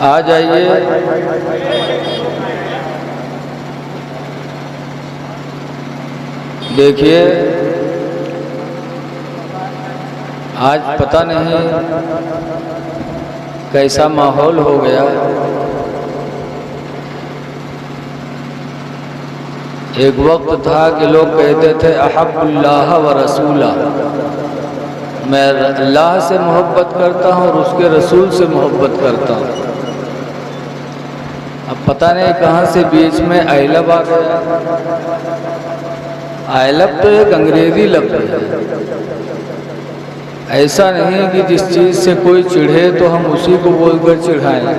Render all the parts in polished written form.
آ جائیے۔ دیکھیے آج پتہ نہیں کیسا ماحول ہو گیا۔ ایک وقت تھا کہ لوگ کہتے تھے احب اللہ و رسولہ، میں اللہ سے محبت کرتا ہوں اور اس کے رسول سے محبت کرتا ہوں۔ اب پتہ نہیں کہاں سے بیچ میں آئی لو آ گیا۔ آئی لو تو ایک انگریزی لفظ ہے، ایسا نہیں کہ جس چیز سے کوئی چڑھے تو ہم اسی کو بول کر چڑھائیں۔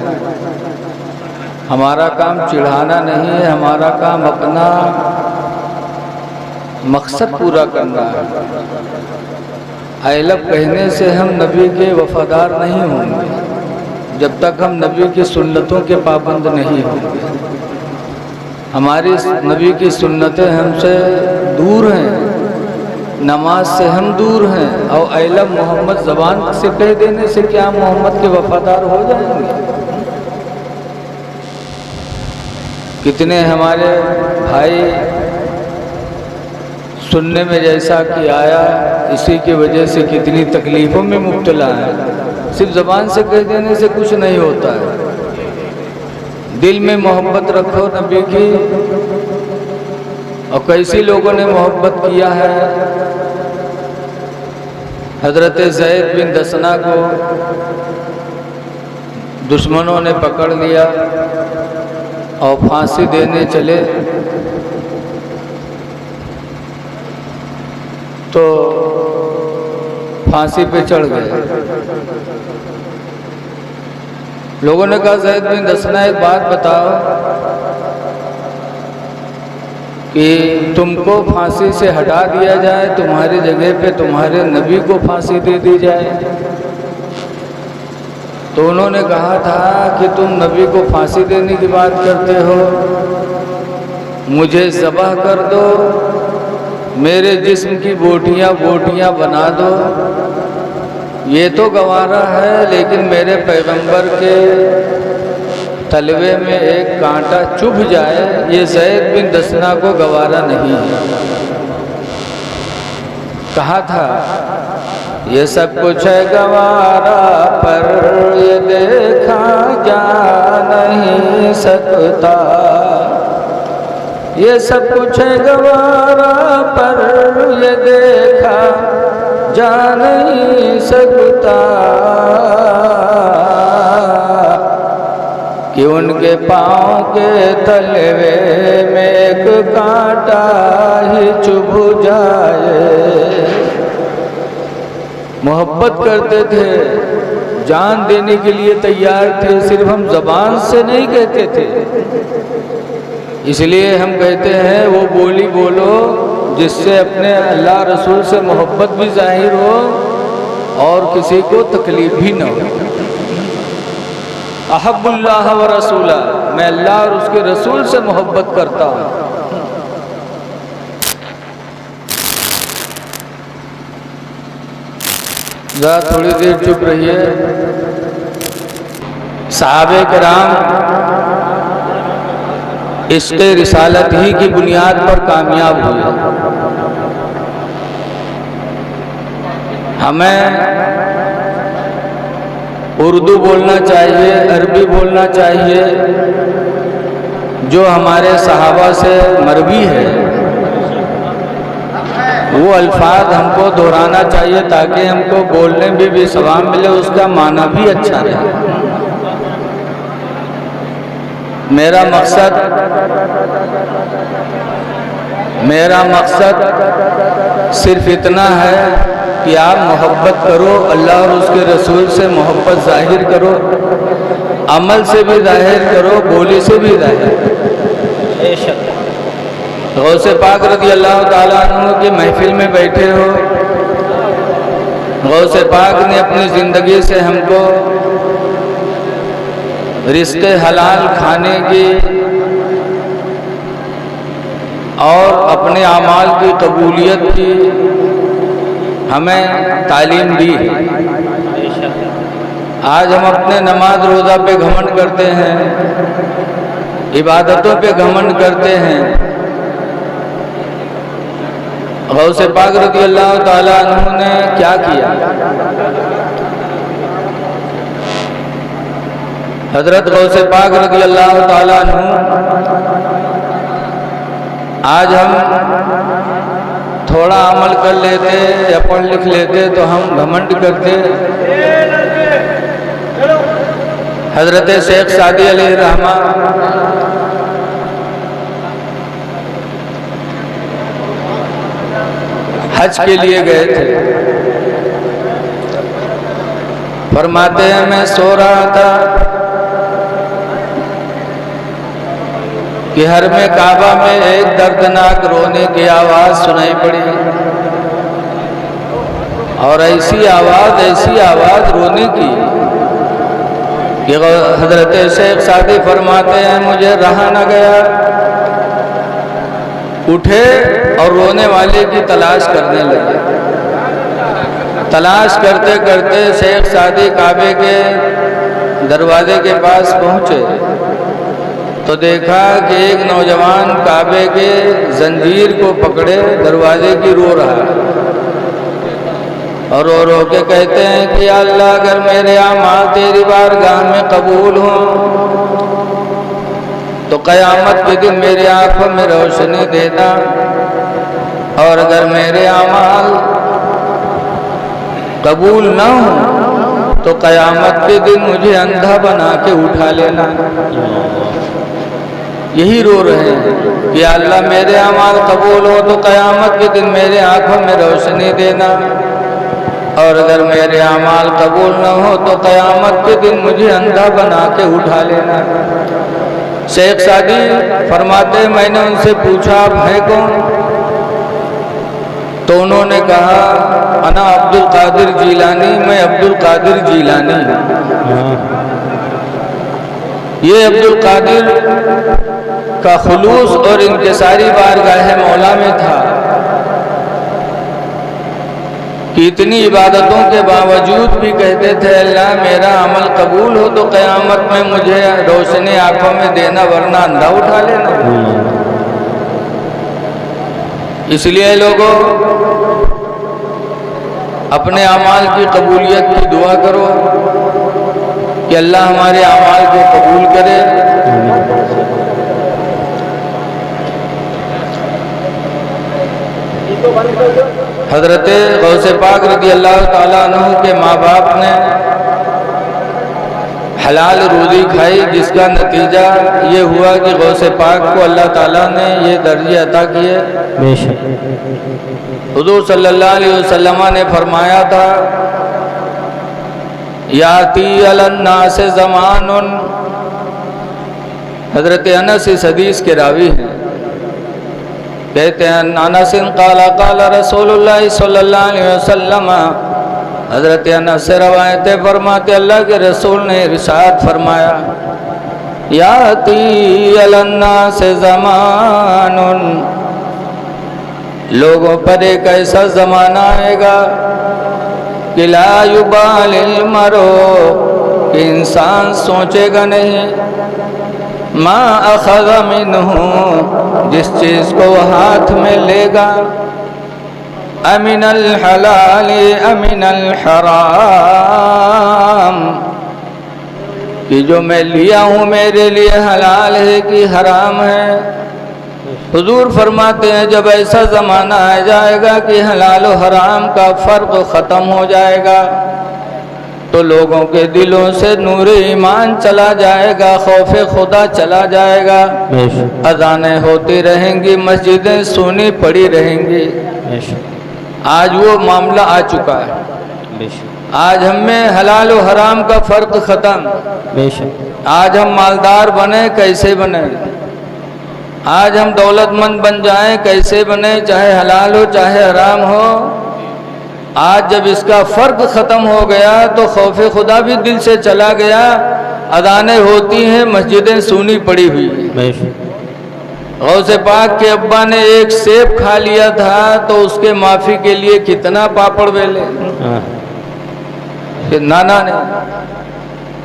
ہمارا کام چڑھانا نہیں ہے، ہمارا کام اپنا مقصد پورا کرنا ہے۔ آئی لو کہنے سے ہم نبی کے وفادار نہیں ہوں گے جب تک ہم نبی کی سنتوں کے پابند نہیں ہوں گے۔ ہماری نبی کی سنتیں ہم سے دور ہیں، نماز سے ہم دور ہیں، اور آئی لو محمد زبان سے کہہ دینے سے کیا محمد کے وفادار ہو جائیں گے؟ کتنے ہمارے بھائی سننے میں جیسا کہ آیا، اسی کی وجہ سے کتنی تکلیفوں میں مبتلا ہیں۔ صرف زبان سے کہہ دینے سے کچھ نہیں ہوتا ہے۔ دل میں محبت رکھو نبی کی، اور کیسی لوگوں نے محبت کیا ہے۔ حضرت زید بن دسنہ کو دشمنوں نے پکڑ لیا اور پھانسی دینے چلے تو پھانسی پہ چڑھ گئے۔ لوگوں نے کہا زید بن دسنہ ایک بات بتاؤ کہ تم کو پھانسی سے ہٹا دیا جائے، تمہاری جگہ پہ تمہارے نبی کو پھانسی دے دی جائے۔ تو انہوں نے کہا تھا کہ تم نبی کو پھانسی دینے کی بات کرتے ہو، مجھے ذبح کر دو، میرے جسم کی بوٹیاں بوٹیاں بنا دو، یہ تو گوارا ہے، لیکن میرے پیغمبر کے تلوے میں ایک کانٹا چبھ جائے، یہ زید بن دسنہ کو گوارا نہیں ہے۔ کہا تھا یہ سب کچھ ہے گوارا، پر یہ دیکھا جا نہیں سکتا، یہ سب کچھ ہے گوارا، پر یہ دیکھا جا نہیں سکتا، کہ ان کے پاؤں کے تلوے میں ایک کانٹا ہی چبھ جائے۔ محبت کرتے تھے، جان دینے کے لیے تیار تھے، صرف ہم زبان سے نہیں کہتے تھے۔ اس لیے ہم کہتے ہیں وہ بولی بولو جس سے اپنے اللہ رسول سے محبت بھی ظاہر ہو اور کسی کو تکلیف بھی نہ ہو۔ احب اللہ و رسولہ، میں اللہ اور اس کے رسول سے محبت کرتا ہوں۔ ذرا تھوڑی دیر چپ رہیے۔ صحابہ کرام عشق رسالت ہی کی بنیاد پر کامیاب ہوئے۔ ہمیں اردو بولنا چاہیے، عربی بولنا چاہیے، جو ہمارے صحابہ سے مروی ہے، وہ الفاظ ہم کو دہرانا چاہیے تاکہ ہم کو بولنے میں بھی ثواب ملے، اس کا معنی بھی اچھا رہے۔ میرا مقصد صرف اتنا ہے کہ آپ محبت کرو، اللہ اور اس کے رسول سے محبت ظاہر کرو، عمل سے بھی ظاہر کرو، بولی سے بھی ظاہر کرو۔ غوث پاک رضی اللہ تعالیٰ عنہ کی محفل میں بیٹھے ہو، غوث پاک نے اپنی زندگی سے ہم کو رزق حلال کھانے کی اور اپنے اعمال کی قبولیت کی ہمیں تعلیم دی۔ آج ہم اپنے نماز روزہ پہ گھمنڈ کرتے ہیں، عبادتوں پہ گھمنڈ کرتے ہیں۔ غوث پاک رضی اللہ تعالیٰ عنہ نے کیا کیا؟ حضرت غوث پاک رضی اللہ تعالیٰ عنہ آج ہم تھوڑا عمل کر لیتے یا پڑھ لکھ لیتے تو ہم گھمنڈ کرتے۔ حضرت شیخ سعدی علیہ الرحمہ حج کے لیے گئے تھے، فرماتے ہیں میں سو رہا تھا کہ حرم کعبہ میں ایک دردناک رونے کی آواز سنائی پڑی، اور ایسی آواز رونے کی کہ حضرت شیخ سعدی فرماتے ہیں مجھے رہا نہ گیا، اٹھے اور رونے والے کی تلاش کرنے لگے۔ تلاش کرتے کرتے شیخ سعدی کعبے کے دروازے کے پاس پہنچے تو دیکھا کہ ایک نوجوان کعبے کے زنجیر کو پکڑے دروازے کی رو رہا ہے، اور رو رو کے کہتے ہیں کہ یا اللہ اگر میرے اعمال تیری بارگاہ میں قبول ہوں تو قیامت کے دن میری آنکھوں میں روشنی دینا، اور اگر میرے اعمال قبول نہ ہوں تو قیامت کے دن مجھے اندھا بنا کے اٹھا لینا۔ یہی رو رہے ہیں کہ یا اللہ میرے اعمال قبول ہو تو قیامت کے دن میرے آنکھوں میں روشنی دینا، اور اگر میرے اعمال قبول نہ ہو تو قیامت کے دن مجھے اندھا بنا کے اٹھا لینا۔ شیخ سعدی فرماتے میں نے ان سے پوچھا آپ ہیں کون؟ تو انہوں نے کہا انا عبد القادر جیلانی، میں عبد القادر جیلانی ہوں۔ یہ عبد القادر کا خلوص اور انکساری بارگاہ مولا میں تھا کہ اتنی عبادتوں کے باوجود بھی کہتے تھے اللہ میرا عمل قبول ہو تو قیامت میں مجھے روشنی آنکھوں میں دینا ورنہ اندھا اٹھا لینا۔ اس لیے لوگوں اپنے اعمال کی قبولیت کی دعا کرو کہ اللہ ہمارے اعمال کو قبول کرے۔ حضرت غوث پاک رضی اللہ تعالیٰ عنہ کے ماں باپ نے حلال روزی کھائی، جس کا نتیجہ یہ ہوا کہ غوث پاک کو اللہ تعالیٰ نے یہ درجے عطا کیے۔ حضور صلی اللہ علیہ وسلم نے فرمایا تھا یاتی علی الناس زمان، حضرت انس اس حدیث کے راوی ہیں، کہتے ہیں انس قال قال رسول اللہ صلی اللہ علیہ وسلم، حضرت انس سے روایتیں فرماتے اللہ کے رسول نے ارشاد فرمایا یاتی علی الناس زمان، لوگوں پر ایک ایسا زمانہ آئے گا کہ لا یبال المرء، کہ انسان سوچے گا نہیں ما اخذ منہ، جس چیز کو وہ ہاتھ میں لے گا، امن الحلال امن الحرام، کہ جو میں لیا ہوں میرے لیے حلال ہے کہ حرام ہے۔ حضور فرماتے ہیں جب ایسا زمانہ آ جائے گا کہ حلال و حرام کا فرق ختم ہو جائے گا تو لوگوں کے دلوں سے نور ایمان چلا جائے گا، خوف خدا چلا جائے گا، اذانیں ہوتی رہیں گی، مسجدیں سونی پڑی رہیں گی۔ آج وہ معاملہ آ چکا ہے، آج ہم میں حلال و حرام کا فرق ختم۔ آج ہم مالدار بنے کیسے بنے، آج ہم دولت مند بن جائیں کیسے بنے، چاہے حلال ہو چاہے حرام ہو۔ آج جب اس کا فرق ختم ہو گیا تو خوف خدا بھی دل سے چلا گیا، اذانیں ہوتی ہیں مسجدیں سونی پڑی ہوئی۔ غوث پاک کے ابا نے ایک سیب کھا لیا تھا تو اس کے معافی کے لیے کتنا پاپڑ بیلے کہ نانا نے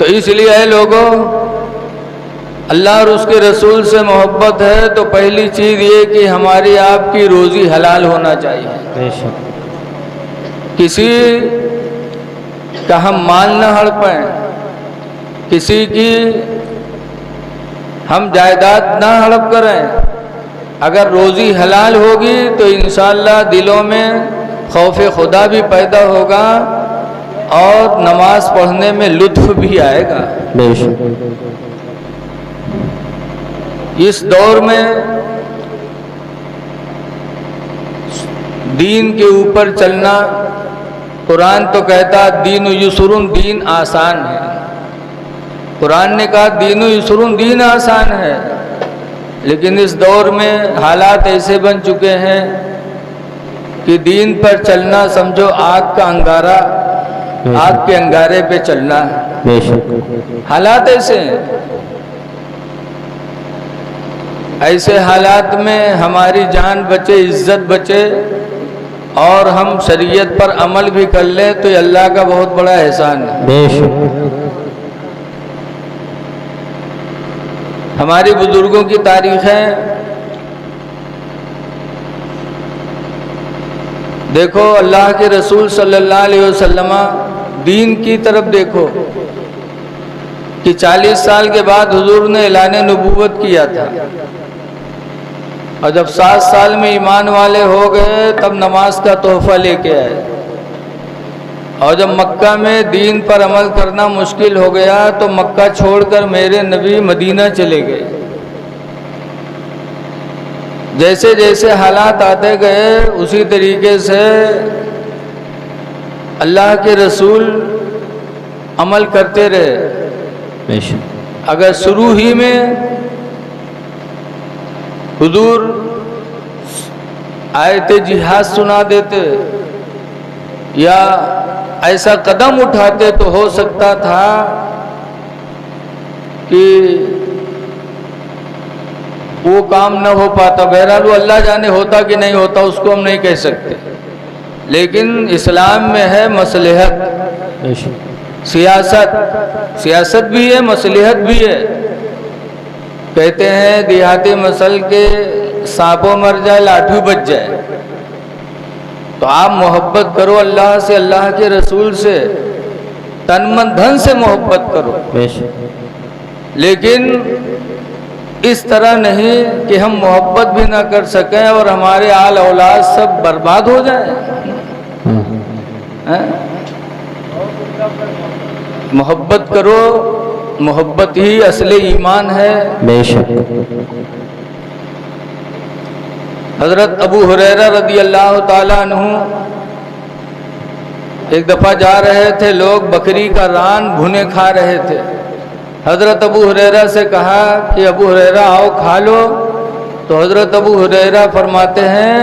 تو اس لیے اے لوگوں، اللہ اور اس کے رسول سے محبت ہے تو پہلی چیز یہ کہ ہماری آپ کی روزی حلال ہونا چاہیے، کسی کا ہم مال نہ ہڑپیں، کسی کی ہم جائیداد نہ ہڑپ کریں۔ اگر روزی حلال ہوگی تو انشاءاللہ دلوں میں خوف خدا بھی پیدا ہوگا اور نماز پڑھنے میں لطف بھی آئے گا۔ اس دور میں دین کے اوپر چلنا، قرآن تو کہتا دین یسرن، دین آسان ہے۔ قرآن نے کہا دین یسرن، دین آسان ہے، لیکن اس دور میں حالات ایسے بن چکے ہیں کہ دین پر چلنا سمجھو آگ کا انگارہ، آگ کے انگارے پہ چلنا ہے۔ حالات ایسے ہیں۔ ایسے حالات میں ہماری جان بچے، عزت بچے اور ہم شریعت پر عمل بھی کر لیں تو یہ اللہ کا بہت بڑا احسان ہے۔ ہماری بزرگوں کی تاریخیں دیکھو، اللہ کے رسول صلی اللہ علیہ وسلم دین کی طرف دیکھو کہ 40 سال کے بعد حضور نے اعلان نبوت کیا تھا، اور جب 7 سال میں ایمان والے ہو گئے تب نماز کا تحفہ لے کے آئے، اور جب مکہ میں دین پر عمل کرنا مشکل ہو گیا تو مکہ چھوڑ کر میرے نبی مدینہ چلے گئے۔ جیسے جیسے حالات آتے گئے اسی طریقے سے اللہ کے رسول عمل کرتے رہے۔ اگر شروع ہی میں حضور آیت جہاد سنا دیتے یا ایسا قدم اٹھاتے تو ہو سکتا تھا کہ وہ کام نہ ہو پاتا۔ بہرحال وہ اللہ جانے ہوتا کہ نہیں ہوتا، اس کو ہم نہیں کہہ سکتے، لیکن اسلام میں ہے مصلحت، سیاست بھی ہے، مصلحت بھی ہے۔ کہتے ہیں دیہاتی مسل کے سانپوں مر جائے لاٹھی بچ جائے، تو آپ محبت کرو اللہ سے، اللہ کے رسول سے، تن من دھن سے محبت کرو، لیکن اس طرح نہیں کہ ہم محبت بھی نہ کر سکیں اور ہمارے آل اولاد سب برباد ہو جائیں۔ محبت کرو، محبت ہی اصل ایمان ہے۔ حضرت ابو ہریرہ رضی اللہ تعالیٰ عنہ ایک دفعہ جا رہے تھے، لوگ بکری کا ران بھنے کھا رہے تھے۔ حضرت ابو ہریرہ سے کہا کہ ابو ہریرہ آؤ کھا لو، تو حضرت ابو ہریرہ فرماتے ہیں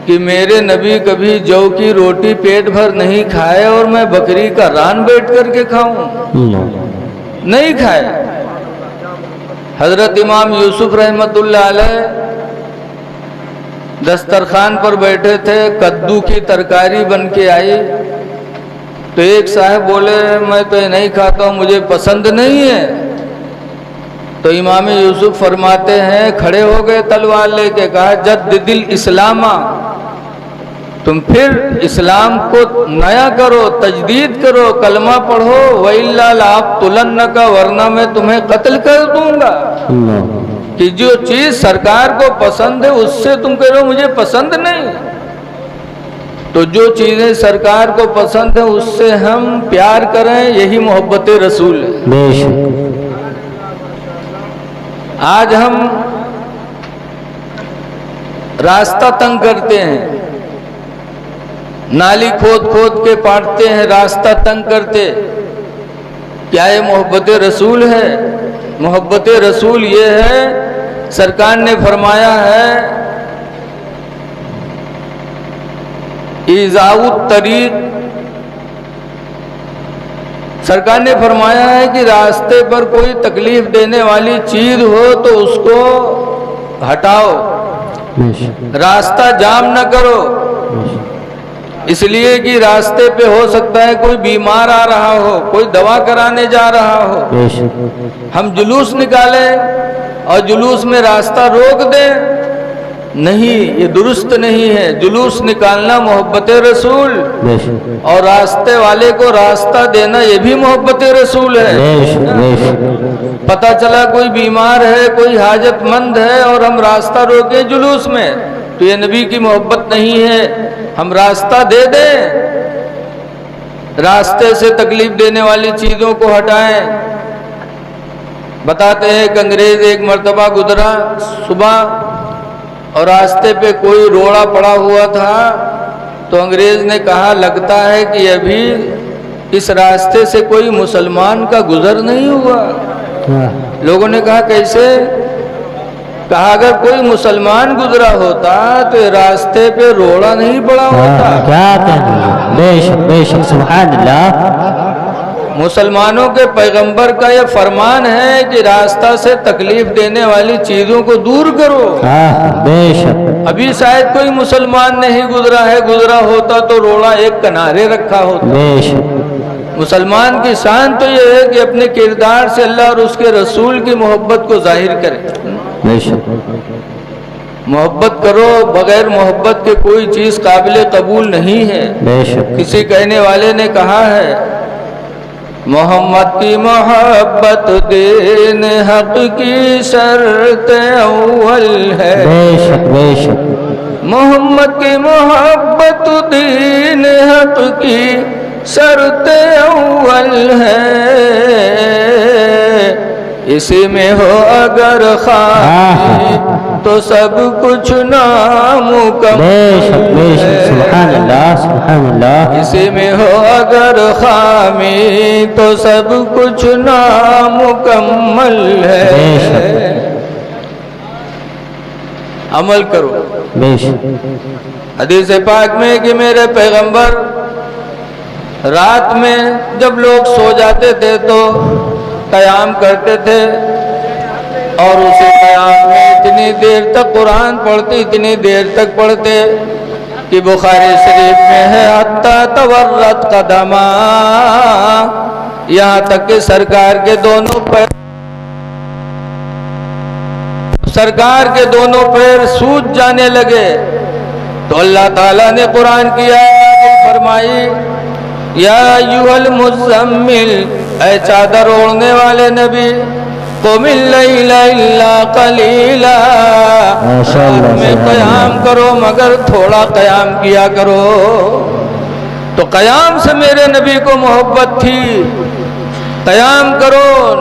کہ میرے نبی کبھی جو کی روٹی پیٹ بھر نہیں کھائے اور میں بکری کا ران بیٹھ کر کے کھاؤں، نہیں کھائے۔ حضرت امام یوسف رحمۃ اللہ علیہ دسترخوان پر بیٹھے تھے، کدو کی ترکاری بن کے آئی، تو ایک صاحب بولے میں تو یہ نہیں کھاتا ہوں، مجھے پسند نہیں ہے۔ تو امام یوسف فرماتے ہیں، کھڑے ہو گئے تلوار لے کے، کہا جدد الاسلام، تم پھر اسلام کو نیا کرو، تجدید کرو، کلمہ پڑھو، وَإِلَّا لَأَقْتُلَنَّكَ، ورنہ میں تمہیں قتل کر دوں گا۔ کہ جو چیز سرکار کو پسند ہے اس سے تم کہہ رہے ہو مجھے پسند نہیں، تو جو چیزیں سرکار کو پسند ہے اس سے ہم پیار کریں، یہی محبت رسول ہے۔ آج ہم راستہ تنگ کرتے ہیں، نالی کھود کھود کے پاٹتے ہیں، راستہ تنگ کرتے، کیا یہ محبت رسول ہے؟ محبت رسول یہ ہے، سرکار نے فرمایا ہے ایذاء الطریق، سرکار نے فرمایا ہے کہ راستے پر کوئی تکلیف دینے والی چیز ہو تو اس کو ہٹاؤ، راستہ جام نہ کرو۔ اس لیے کہ راستے پہ ہو سکتا ہے کوئی بیمار آ رہا ہو، کوئی دوا کرانے جا رہا ہو، ہم جلوس نکالیں اور جلوس میں راستہ روک دیں، نہیں، یہ درست نہیں ہے۔ جلوس نکالنا محبت رسول، اور راستے والے کو راستہ دینا یہ بھی محبت رسول ہے۔ پتہ چلا کوئی بیمار ہے، کوئی حاجت مند ہے اور ہم راستہ روکیں جلوس میں، تو یہ نبی کی محبت نہیں ہے۔ ہم راستہ دے دیں، راستے سے تکلیف دینے والی چیزوں کو ہٹائیں۔ بتاتے ہیں کہ انگریز ایک مرتبہ گزرا صبح اور راستے پہ کوئی روڑا پڑا ہوا تھا، تو انگریز نے کہا لگتا ہے کہ ابھی اس راستے سے کوئی مسلمان کا گزر نہیں ہوا۔ لوگوں نے کہا کیسے؟ کہا اگر کوئی مسلمان گزرا ہوتا تو یہ راستے پہ روڑا نہیں پڑا ہوتا۔ کیا کہتے؟ بے شک بے شک، سبحان اللہ۔ مسلمانوں کے پیغمبر کا یہ فرمان ہے کہ راستہ سے تکلیف دینے والی چیزوں کو دور کرو۔ بے شک۔ ابھی شاید کوئی مسلمان نہیں گزرا ہے، گزرا ہوتا تو روڑا ایک کنارے رکھا ہوتا۔ بے شک۔ مسلمان کی شان تو یہ ہے کہ اپنے کردار سے اللہ اور اس کے رسول کی محبت کو ظاہر کرے۔ بے شک۔ محبت کرو، بغیر محبت کے کوئی چیز قابل قبول نہیں ہے۔ بے شک۔ کسی کہنے والے نے کہا ہے محمد کی محبت دین حق کی شرط اول ہے۔ بے شک بے شک۔ محمد کی محبت دین حق کی شرط اول ہے، اسی میں ہو اگر خامی تو سب کچھ نامکمل ہے۔ سبحان اللہ سبحان اللہ۔ اسی میں ہو اگر خامی تو سب کچھ نامکمل ہے۔ عمل کرو۔ بے شک۔ حدیث پاک میں کہ میرے پیغمبر رات میں جب لوگ سو جاتے تھے تو قیام کرتے تھے، اور اسی قیام میں اتنی دیر تک قرآن پڑھتے، اتنی دیر تک پڑھتے کہ بخاری شریف میں ہے حتی تورت قدما، یہاں تک کہ سرکار کے دونوں پیر سوج جانے لگے۔ تو اللہ تعالیٰ نے قرآن کی آیت فرمائی یا ایھا المزمل، اے چادر اوڑھنے والے نبی، قم اللیل الا قلیلا، رات میں قیام کرو مگر تھوڑا قیام کیا کرو۔ تو قیام سے میرے نبی کو محبت تھی۔ قیام کرو،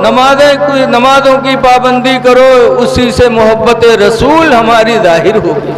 نمازوں کی پابندی کرو، اسی سے محبت رسول ہماری ظاہر ہوگی۔